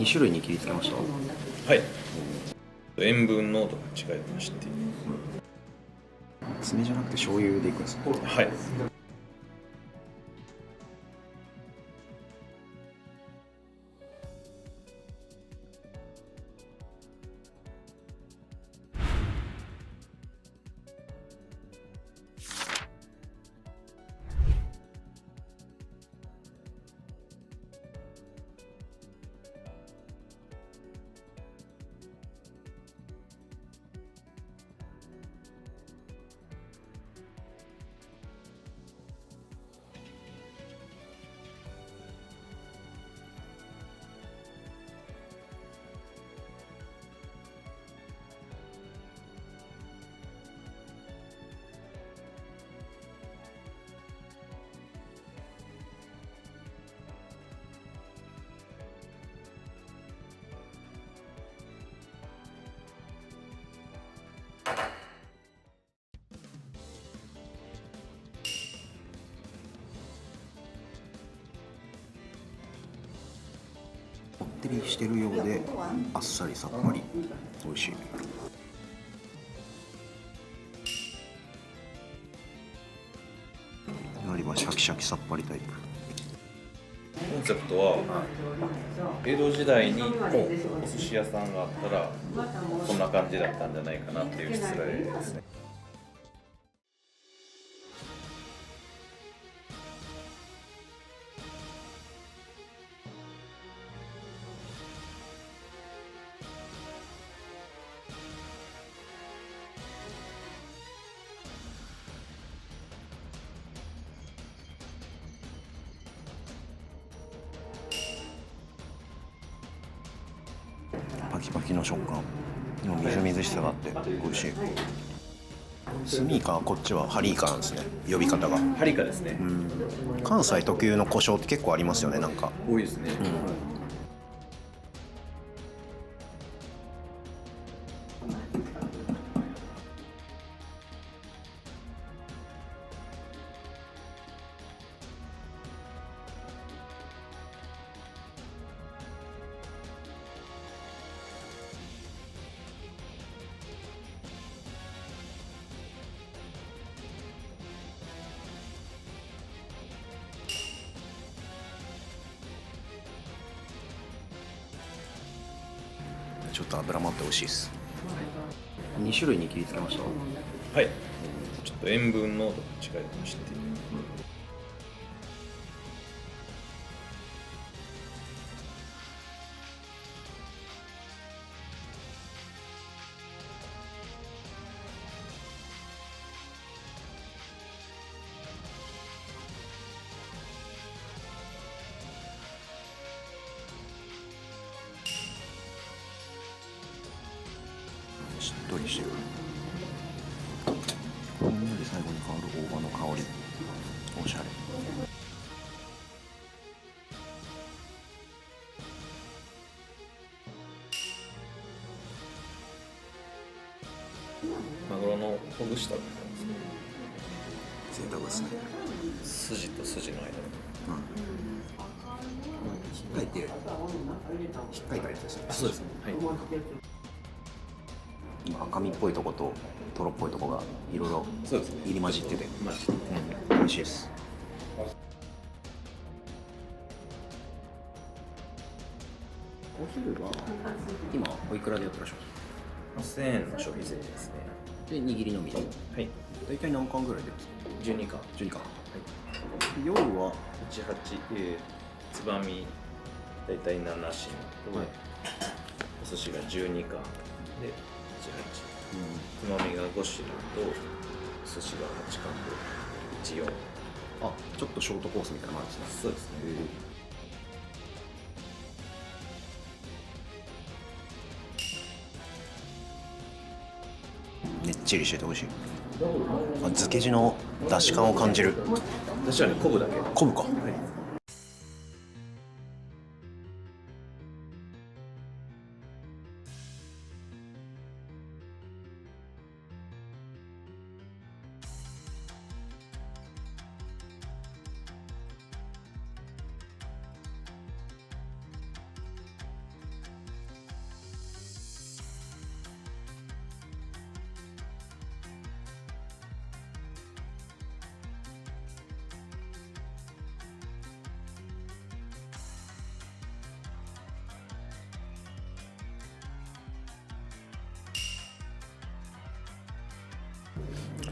2種類に切りつけました。はい。塩分濃度が違いまして、爪じゃなくて醤油でいくんですね。はい。こってりしてるようであっさりさっぱり美味しい。海苔はシャキシャキさっぱりタイプ。コンセプトは江戸時代にお寿司屋さんがあったらこんな感じだったんじゃないかなっていうしつらいですね。パキパキの食感でもみずみずしさがあって美味しい。スミイカはこっちはハリイカなんですね、呼び方が。ハリカですね。関西特有の胡椒って結構ありますよね、なんか。多いですね。ちょっと脂もあって美味しいです。2種類に切りつけました。はい。ちょっと塩分濃度が違いまして、しっとりしてる。ほんのり最後に香る大葉の香り、おしゃれ。マグロのほぐした部分贅沢ですね。ですね。筋と筋の間に。ひっかいて、ひっかいたやつですね。そうですね。はい。今赤身っぽいとことトロっぽいとこがいろいろそうですね。入り混じってて、マジで。美味しいです。お昼は今おいくらでやってらっしゃるんですか？ 8000円の消費税ですね。で、握りのみで。はい。大体何貫ぐらい出るんですか12貫。？12貫。はい。夜は18、つばみ大体7品と、はいお寿司が12貫で18、つまみが5品と寿司が8貫で14。あ、ちょっとショートコースみたいなのもあるんですね。そうですね。ねっちりしてて美味しい。漬け地の出汁感を感じる。私はね、昆布だけ。昆布か。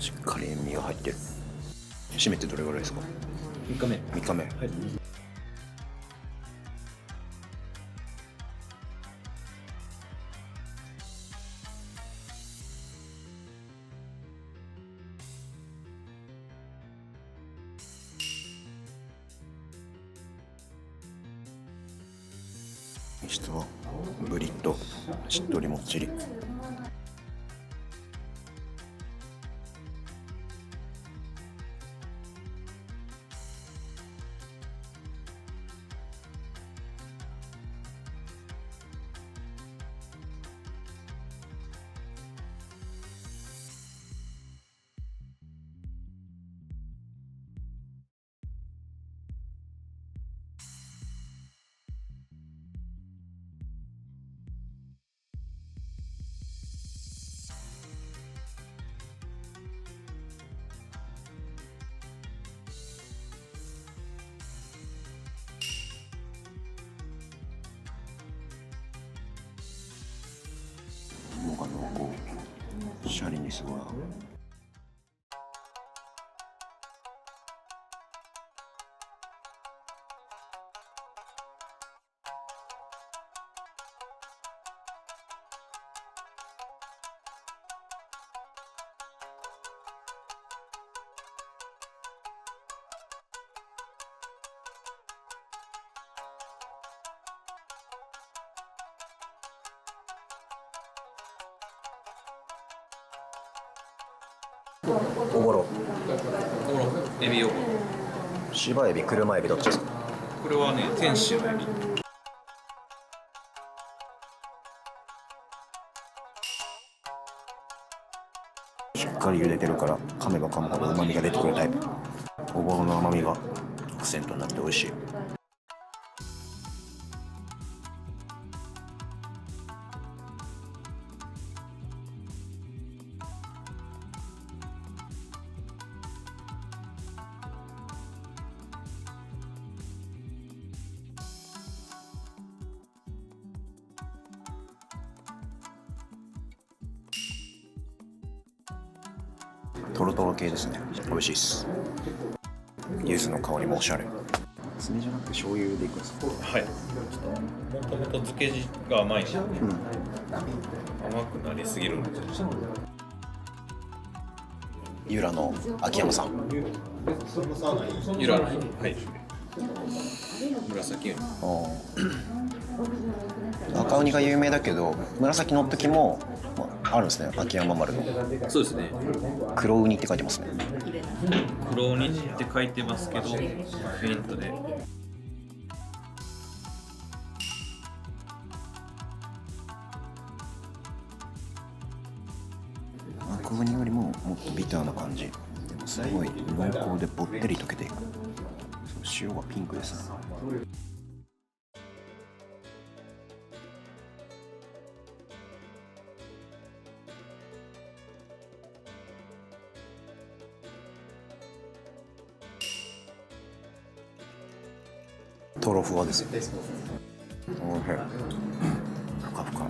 しっかり塩味が入ってる。締めてどれぐらいですか？3日目。 3日目。はい。にしてはブリッとしっとりもっちり。もが濃厚、シャリにすごい合う。おぼろ、エビを。芝エビ、車エビどっちですか？これはね、天使のエビ。しっかり茹でてるから噛めば噛むほど旨味が出てくるタイプ。おぼろの甘みがアクセントになって美味しい。トロトロ系ですね。美味しいっす。柚子の香りもおしゃれ。爪じゃなくて醤油でいくんですか？はい。もともと漬け地が甘いので、甘くなりすぎるので。由良の秋山さん。由良の、はい。紫ウニ。赤ウニが有名だけど紫の時も、あるんですね。秋山丸のそうですね。黒ウニって書いてますね。黒ウニって書いてますけど、フェイントで。赤ウニよりももっとビターな感じ。でもすごい濃厚でぼってり溶けていく。塩がピンクですね。トロふわですよ。おいしい。ふかふか。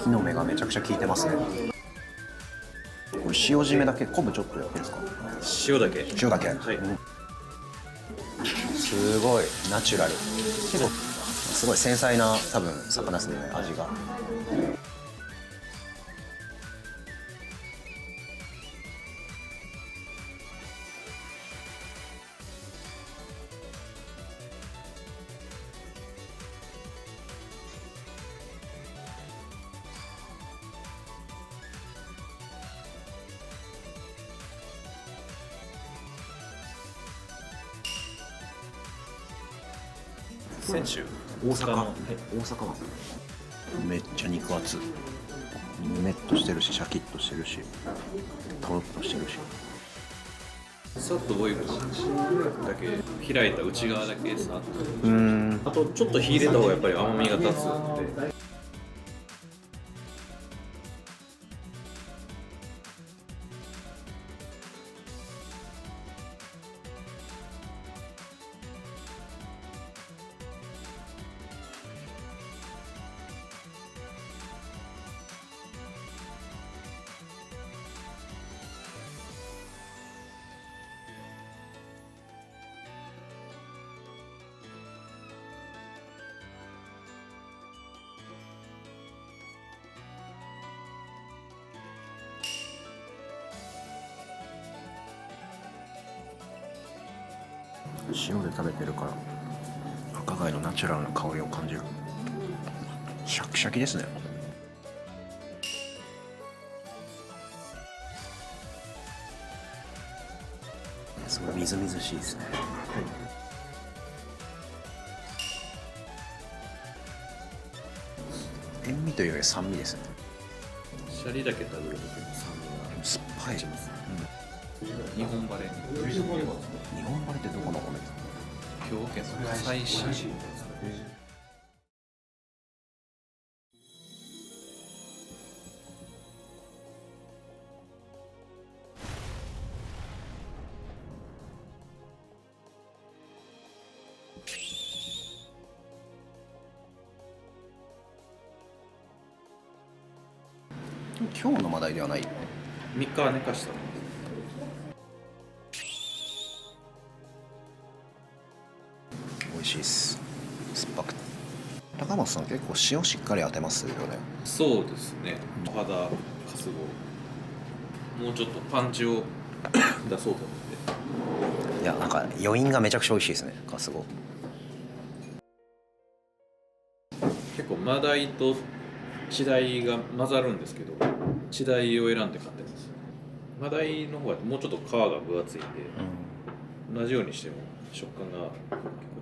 木の芽がめちゃくちゃ効いてますね。これ塩締めだけ、昆布ちょっとやってるんですか？塩だけ。塩だけ。はい。すごいナチュラル。すごい繊細な多分魚ですね、味が。泉州。大阪。はい。大阪湾。めっちゃ肉厚。ぬめっとしてるし、シャキッとしてるし、とろっとしてるし。さっとボイルだけ開いた内側だけさ。あとちょっと火入れた方がやっぱり甘みが立つんで。塩で食べてるから赤貝のナチュラルな香りを感じる。シャキシャキですね。すごいみずみずしいですね。塩味というより酸味ですね。シャリだけ食べるときの酸味が酸っぱい。日本バレー日本バレってどこの米ですか？兵庫県の最新今日のマダイではない。 3日は寝かしたの。美味しいです。酸っぱくて。高松さん結構塩しっかり当てますよね。そうですね。肌かすごもうちょっとパンチを出そうと思って。いやなんか余韻がめちゃくちゃ美味しいですね、カスゴ。結構マダイとチダイが混ざるんですけど、チダイを選んで買ってます。マダイの方はもうちょっと皮が分厚いんで、同じようにしても食感が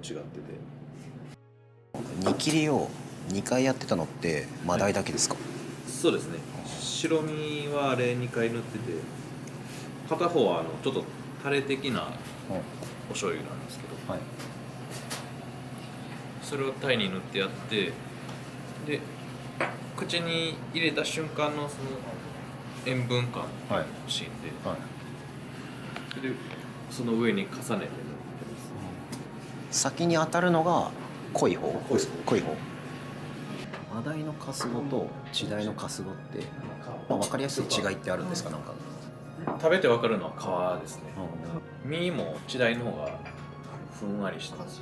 結構違ってて。煮切りを2回やってたのってマダイだけですか？そうですね。白身はあれ2回塗ってて、片方はちょっとタレ的なお醤油なんですけど、はい。それをタイに塗ってやって、で口に入れた瞬間のその塩分感が欲しいんで、はい。でその上に重ねて塗ってます。先に当たるのが濃い方。濃い方。マダイのカスゴとチダイのカスゴって、まあ、分かりやすい違いってあるんですか？なんか食べて分かるのは皮ですね。身もチダイの方がふんわりしてます。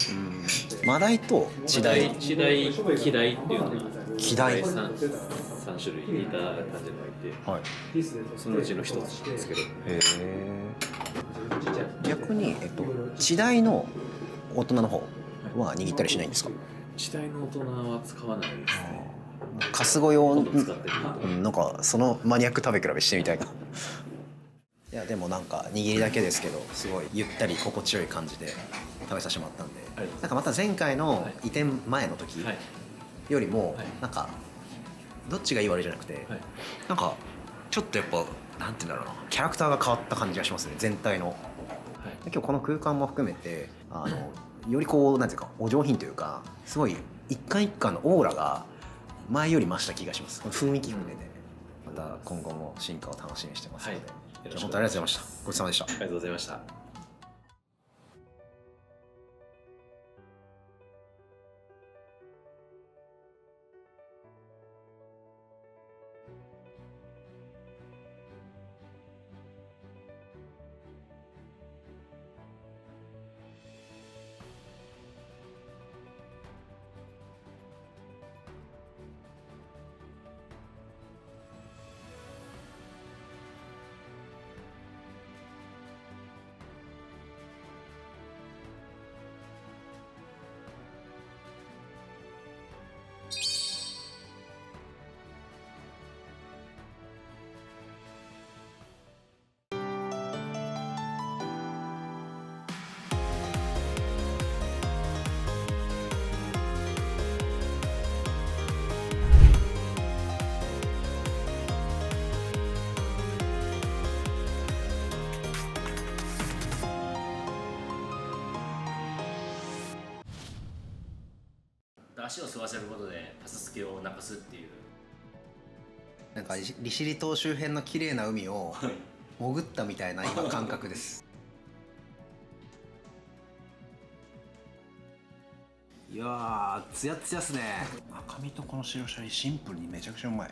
マダイとチダイ、チダイ、キダイっていうのがキダイ、 3種類似た感じのがいて、はい。そのうちの一つなんですけど、へえ。逆にチダイの大人の方は握ったりしないんですか？チダイの大人は使わないですね。カスゴ用、今度使ってみるとなんかそのマニアック食べ比べしてみたいな。いやでもなんか握りだけですけどすごいゆったり心地よい感じで食べさせてもらったんで、なんかまた前回の移転前の時よりもなんかどっちがいい悪いじゃなくて、なんかちょっとやっぱなんて言うんだろうな、キャラクターが変わった感じがしますね、全体の。今日この空間も含めてよりこうなんていうかお上品というか、すごい一貫一貫のオーラが前より増した気がします。雰囲気含めて、また今後も進化を楽しみにしてますので、本当にありがとうございました。ごちそうさまでした。ありがとうございました。足を吸わせることでパサつきをなくすっていう。なんか利尻島周辺の綺麗な海を潜ったみたいな今感覚です。いやー、ツヤツヤっすね。赤身とこの白シャリシンプルにめちゃくちゃうまい。